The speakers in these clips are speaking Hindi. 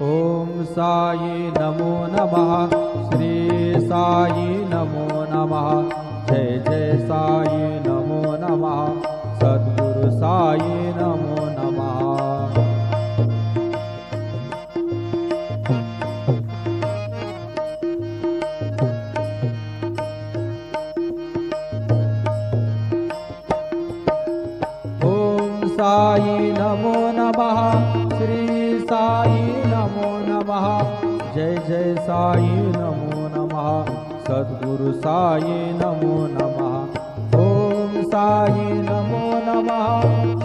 ओम साई नमो नमः। श्री साई नमो नमः। जय जय साई नमो नमः। सद्गुरु साई नमो नमः। ओम साई नमो नमः। श्री साई नमो नमः। जय जय साई नमो नमः। सद्गुरु साई नमो नमः। ओम साई नमो नमः।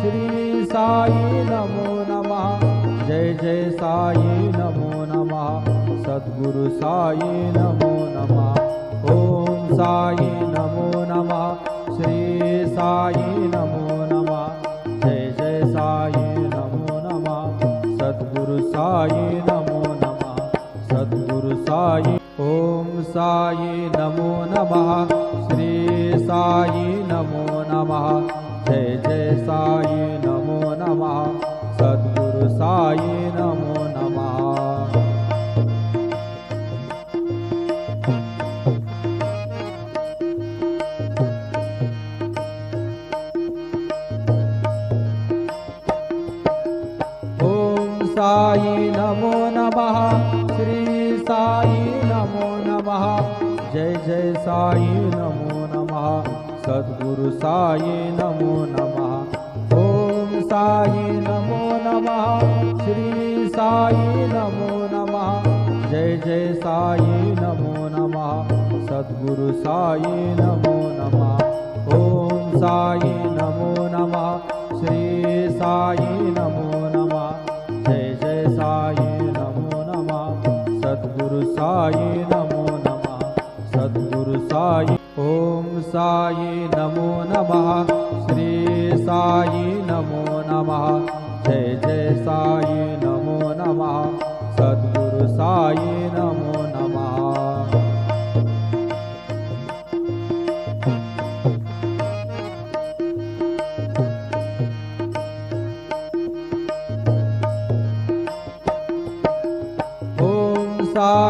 श्री साई नमो नमः। जय जय साई नमो नमः। सद्गुरु साई नमो नमः। ओम साई नमो नमः। श्री साई नमो नमः। जय जय साई नमो नमः। सद्गुरु साई नमो नमः। सद्गुरु साई। ओम साई नमो नमः। श्री साई नमो नमः। जय जय साई नमो नमः। सद्गुरु साई नमो नमः। साई नमो नमः। श्री साई नमो नमः। जय जय साई नमो नमः। सद्गुरु साई नमो नमः। ओम साई नमो नमः। श्री साई नमो नमः। जय जय साई नमो नमः। सद्गुरु साई नमो नमः। ओम साई नमो नमः। श्री साई नमो नमः। जय जय साई नमो नमः। सद्गुरु साई नमो नमः। सद्गुरु साई। ओम साई नमो नमः। श्री साई नमो नमः। जय जय साई नमो नमः। सद्गुरु साई